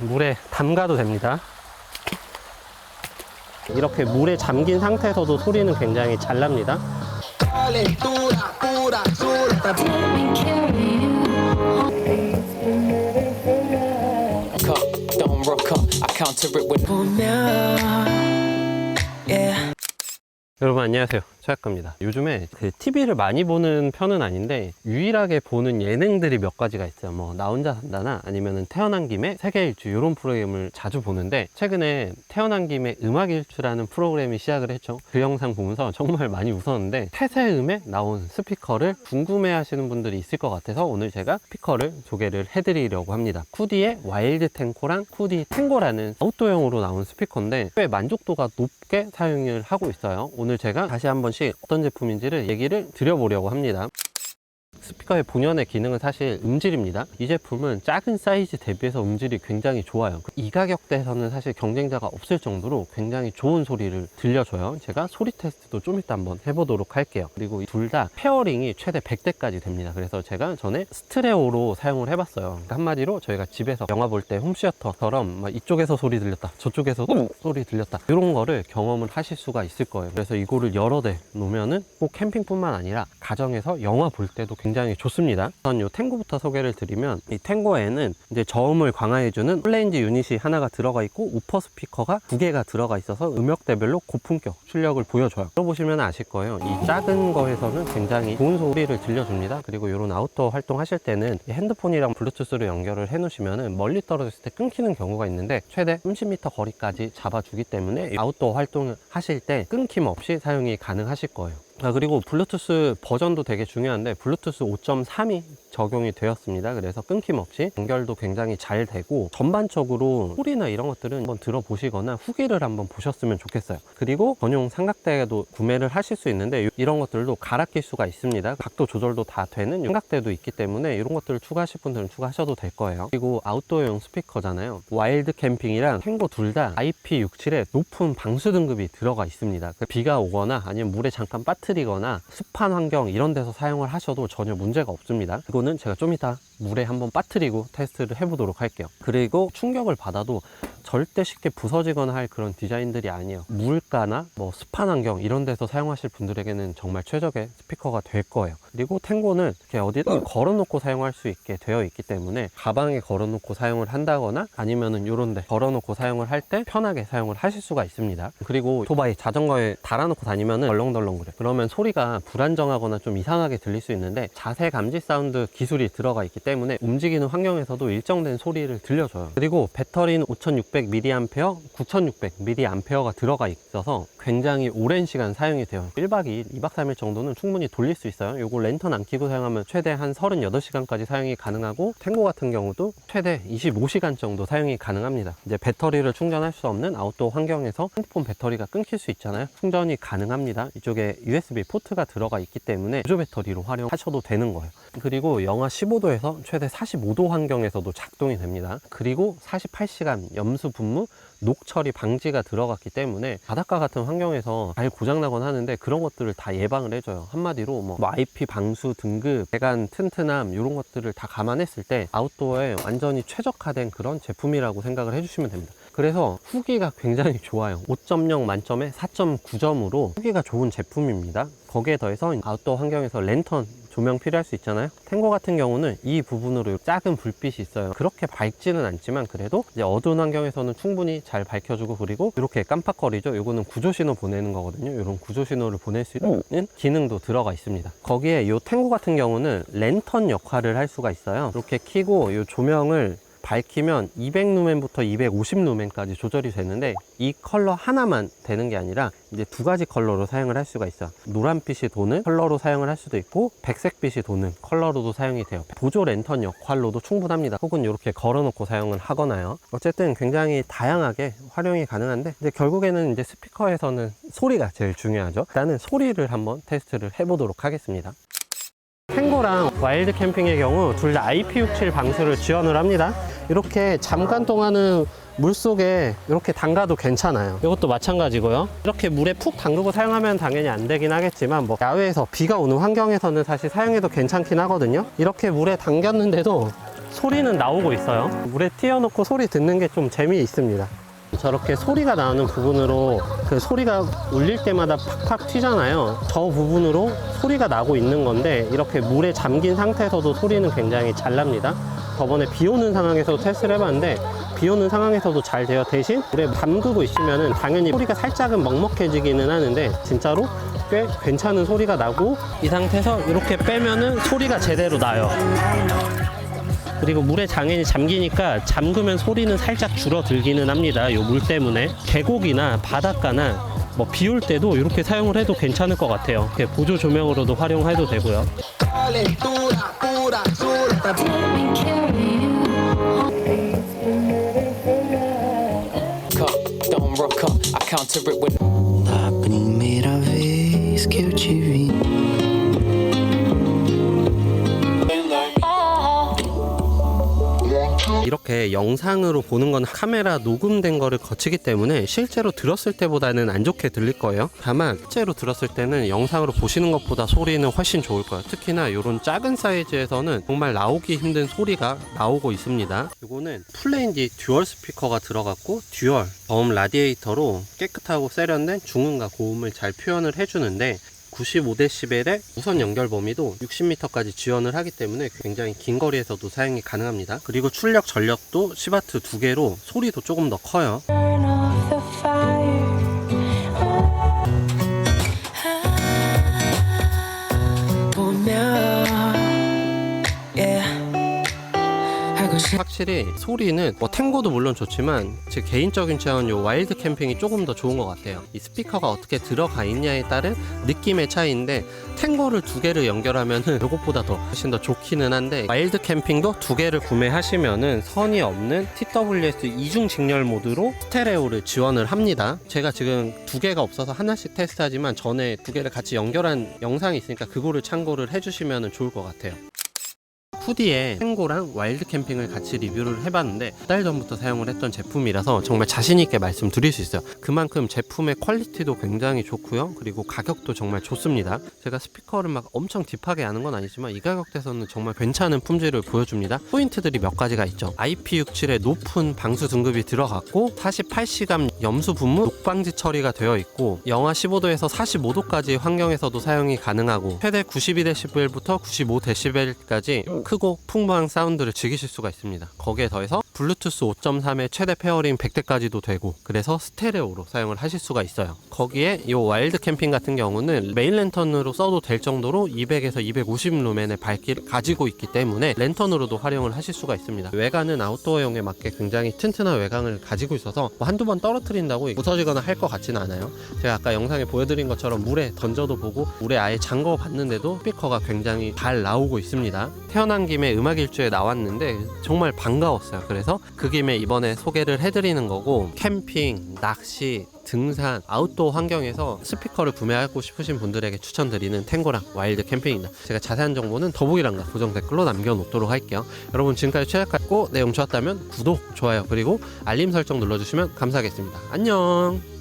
물에 담가도 됩니다. 이렇게 물에 잠긴 상태에서도 소리는 굉장히 잘 납니다. 여러분 안녕하세요, 최학과입니다. 요즘에 TV를 많이 보는 편은 아닌데 유일하게 보는 예능들이 몇 가지가 있어요. 뭐 나 혼자 산다나 아니면은 태어난 김에 세계 일주 이런 프로그램을 자주 보는데, 최근에 태어난 김에 음악 일주라는 프로그램이 시작을 했죠. 그 영상 보면서 정말 많이 웃었는데, 폐쇄음에 나온 스피커를 궁금해 하시는 분들이 있을 것 같아서 오늘 제가 스피커를 소개를 해드리려고 합니다. 쿠디의 와일드 탱고랑 쿠디 탱고라는 아웃도어용으로 나온 스피커인데 꽤 만족도가 높게 사용을 하고 있어요. 오늘 제가 다시 한 번씩 어떤 제품인지를 얘기를 드려보려고 합니다. 스피커의 본연의 기능은 사실 음질입니다. 이 제품은 작은 사이즈 대비해서 음질이 굉장히 좋아요. 이 가격대에서는 사실 경쟁자가 없을 정도로 굉장히 좋은 소리를 들려줘요. 제가 소리 테스트도 좀 이따 한번 해보도록 할게요. 그리고 둘 다 페어링이 최대 100대까지 됩니다. 그래서 제가 전에 스트레오로 사용을 해봤어요. 그러니까 한마디로 저희가 집에서 영화 볼 때 홈시어터처럼 막 이쪽에서 소리 들렸다, 저쪽에서 소리 들렸다, 이런 거를 경험을 하실 수가 있을 거예요. 그래서 이거를 여러 대 놓으면은 꼭 캠핑뿐만 아니라 가정에서 영화 볼 때도 굉장히 좋습니다. 우선 이 탱고부터 소개를 드리면, 이 탱고에는 이제 저음을 강화해주는 플레인즈 유닛이 하나가 들어가 있고 우퍼 스피커가 2개가 들어가 있어서 음역대별로 고품격 출력을 보여줘요. 들어보시면 아실 거예요. 이 작은 거에서는 굉장히 좋은 소리를 들려줍니다. 그리고 이런 아웃도어 활동하실 때는 핸드폰이랑 블루투스로 연결을 해 놓으시면 멀리 떨어졌을 때 끊기는 경우가 있는데 최대 30m 거리까지 잡아주기 때문에 아웃도어 활동을 하실 때 끊김 없이 사용이 가능하실 거예요. 그리고 블루투스 버전도 되게 중요한데 블루투스 5.3이 적용이 되었습니다. 그래서 끊김없이 연결도 굉장히 잘 되고, 전반적으로 소리나 이런 것들은 한번 들어보시거나 후기를 한번 보셨으면 좋겠어요. 그리고 전용 삼각대도 구매를 하실 수 있는데 이런 것들도 갈아 낄 수가 있습니다. 각도 조절도 다 되는 삼각대도 있기 때문에 이런 것들을 추가하실 분들은 추가하셔도 될 거예요. 그리고 아웃도어용 스피커잖아요. 와일드 캠핑이랑 탱고 둘 다 IP67에 높은 방수 등급이 들어가 있습니다. 비가 오거나 아니면 물에 잠깐 빠뜨리거나 습한 환경 이런 데서 사용을 하셔도 전혀 문제가 없습니다. 이거는 제가 좀 이따 물에 한번 빠뜨리고 테스트를 해보도록 할게요. 그리고 충격을 받아도 절대 쉽게 부서지거나 할 그런 디자인들이 아니에요. 물가나 뭐 습한 환경 이런 데서 사용하실 분들에게는 정말 최적의 스피커가 될 거예요. 그리고 탱고는 이렇게 어디든 걸어놓고 사용할 수 있게 되어 있기 때문에 가방에 걸어놓고 사용을 한다거나 아니면은 이런 데 걸어놓고 사용을 할 때 편하게 사용을 하실 수가 있습니다. 그리고 오토바이, 자전거에 달아놓고 다니면은 덜렁덜렁 그래. 그러면 소리가 불안정하거나 좀 이상하게 들릴 수 있는데 자세 감지 사운드 기술이 들어가 있기 때문에 움직이는 환경에서도 일정된 소리를 들려줘요. 그리고 배터리는 5600mAh, 9600mAh가 들어가 있어서 굉장히 오랜 시간 사용이 돼요. 1박 2일, 2박 3일 정도는 충분히 돌릴 수 있어요. 요거 랜턴 안 켜고 사용하면 최대 한 38시간까지 사용이 가능하고, 탱고 같은 경우도 최대 25시간 정도 사용이 가능합니다. 이제 배터리를 충전할 수 없는 아웃도어 환경에서 핸드폰 배터리가 끊길 수 있잖아요. 충전이 가능합니다. 이쪽에 USB 포트가 들어가 있기 때문에 보조 배터리로 활용하셔도 되는 거예요. 그리고 영하 15도에서 최대 45도 환경에서도 작동이 됩니다. 그리고 48시간 염수 분무 녹 처리 방지가 들어갔기 때문에 바닷가 같은 환경에서 잘 고장나거나 하는데 그런 것들을 다 예방을 해줘요. 한마디로 뭐 IP 방수 등급, 배관 튼튼함 이런 것들을 다 감안했을 때 아웃도어에 완전히 최적화된 그런 제품이라고 생각을 해주시면 됩니다. 그래서 후기가 굉장히 좋아요. 5.0 만점에 4.9점으로 후기가 좋은 제품입니다. 거기에 더해서 아웃도어 환경에서 랜턴 조명 필요할 수 있잖아요. 탱고 같은 경우는 이 부분으로 작은 불빛이 있어요. 그렇게 밝지는 않지만 그래도 이제 어두운 환경에서는 충분히 잘 밝혀주고, 그리고 이렇게 깜빡거리죠. 이거는 구조신호 보내는 거거든요. 이런 구조신호를 보낼 수 있는 기능도 들어가 있습니다. 거기에 이 탱고 같은 경우는 랜턴 역할을 할 수가 있어요. 이렇게 켜고 이 조명을 밝히면 200루멘부터 250루멘까지 조절이 되는데, 이 컬러 하나만 되는 게 아니라 이제 두 가지 컬러로 사용을 할 수가 있어요. 노란빛이 도는 컬러로 사용을 할 수도 있고 백색빛이 도는 컬러로도 사용이 돼요. 보조 랜턴 역할로도 충분합니다. 혹은 이렇게 걸어놓고 사용을 하거나요. 어쨌든 굉장히 다양하게 활용이 가능한데, 이제 결국에는 이제 스피커에서는 소리가 제일 중요하죠. 일단은 소리를 한번 테스트를 해보도록 하겠습니다. 탱고랑 와일드 캠핑의 경우 둘 다 IP67 방수를 지원을 합니다. 이렇게 잠깐 동안은 물속에 이렇게 담가도 괜찮아요. 이것도 마찬가지고요. 이렇게 물에 푹 담그고 사용하면 당연히 안 되긴 하겠지만, 뭐 야외에서 비가 오는 환경에서는 사실 사용해도 괜찮긴 하거든요. 이렇게 물에 담겼는데도 소리는 나오고 있어요. 물에 띄워놓고 소리 듣는 게 좀 재미있습니다. 저렇게 소리가 나는 부분으로 그 소리가 울릴 때마다 팍팍 튀잖아요. 저 부분으로 소리가 나고 있는 건데 이렇게 물에 잠긴 상태에서도 소리는 굉장히 잘 납니다. 저번에 비 오는 상황에서 테스트를 해봤는데 비 오는 상황에서도 잘 돼요. 대신 물에 잠그고 있으면은 당연히 소리가 살짝은 먹먹해지기는 하는데 진짜로 꽤 괜찮은 소리가 나고, 이 상태에서 이렇게 빼면은 소리가 제대로 나요. 그리고 물에 당연히 잠기니까 잠그면 소리는 살짝 줄어들기는 합니다. 요 물 때문에. 계곡이나 바닷가나 뭐 비 올 때도 이렇게 사용을 해도 괜찮을 것 같아요. 이렇게 보조 조명으로도 활용해도 되고요. La primera vez que eu te vi. 이렇게 영상으로 보는 건 카메라 녹음된 거를 거치기 때문에 실제로 들었을 때보다는 안 좋게 들릴 거예요. 다만 실제로 들었을 때는 영상으로 보시는 것보다 소리는 훨씬 좋을 거예요. 특히나 이런 작은 사이즈에서는 정말 나오기 힘든 소리가 나오고 있습니다. 이거는 플레인디 듀얼 스피커가 들어갔고 듀얼 저음 라디에이터로 깨끗하고 세련된 중음과 고음을 잘 표현을 해주는데, 95dB의 무선 연결 범위도 60m까지 지원을 하기 때문에 굉장히 긴 거리에서도 사용이 가능합니다. 그리고 출력 전력도 10W 2개로 소리도 조금 더 커요. Turn off the fire. 보면 yeah. 하고 싶 확실히 소리는 뭐 탱고도 물론 좋지만 제 개인적인 취향은 요 와일드 캠핑이 조금 더 좋은 것 같아요. 이 스피커가 어떻게 들어가 있냐에 따른 느낌의 차이인데, 탱고를 2개를 연결하면은 이것보다 더 훨씬 더 좋기는 한데, 와일드 캠핑도 2개를 구매하시면은 선이 없는 TWS 이중 직렬 모드로 스테레오를 지원을 합니다. 제가 지금 2개가 없어서 하나씩 테스트하지만 전에 2개를 같이 연결한 영상이 있으니까 그거를 참고를 해주시면 좋을 것 같아요. 후디에 탱고랑 와일드 캠핑을 같이 리뷰를 해봤는데 2달 전부터 사용을 했던 제품이라서 정말 자신있게 말씀드릴 수 있어요. 그만큼 제품의 퀄리티도 굉장히 좋고요. 그리고 가격도 정말 좋습니다. 제가 스피커를 막 엄청 딥하게 아는 건 아니지만 이 가격대에서는 정말 괜찮은 품질을 보여줍니다. 포인트들이 몇 가지가 있죠. IP67의 높은 방수 등급이 들어갔고 48시간 염수 분무 녹방지 처리가 되어 있고, 영하 15도에서 45도까지 환경에서도 사용이 가능하고, 최대 92dB부터 95dB까지 크고 풍부한 사운드를 즐기실 수가 있습니다. 거기에 더해서 블루투스 5.3의 최대 페어링 100대까지도 되고, 그래서 스테레오로 사용을 하실 수가 있어요. 거기에 이 와일드 캠핑 같은 경우는 메인 랜턴으로 써도 될 정도로 200에서 250 루멘의 밝기를 가지고 있기 때문에 랜턴으로도 활용을 하실 수가 있습니다. 외관은 아웃도어용에 맞게 굉장히 튼튼한 외관을 가지고 있어서 뭐 한두 번 떨어뜨린다고 부서지거나 할 것 같지는 않아요. 제가 아까 영상에 보여드린 것처럼 물에 던져도 보고 물에 아예 잠궈 봤는데도 스피커가 굉장히 잘 나오고 있습니다. 태어난 김에 음악일주에 나왔는데 정말 반가웠어요. 그래서 그 김에 이번에 소개를 해드리는 거고, 캠핑, 낚시, 등산, 아웃도어 환경에서 스피커를 구매하고 싶으신 분들에게 추천드리는 탱고랑 와일드 캠핑입니다. 제가 자세한 정보는 더보기란과 고정 댓글로 남겨놓도록 할게요. 여러분 지금까지 최작했고 내용 좋았다면 구독, 좋아요 그리고 알림 설정 눌러주시면 감사하겠습니다. 안녕.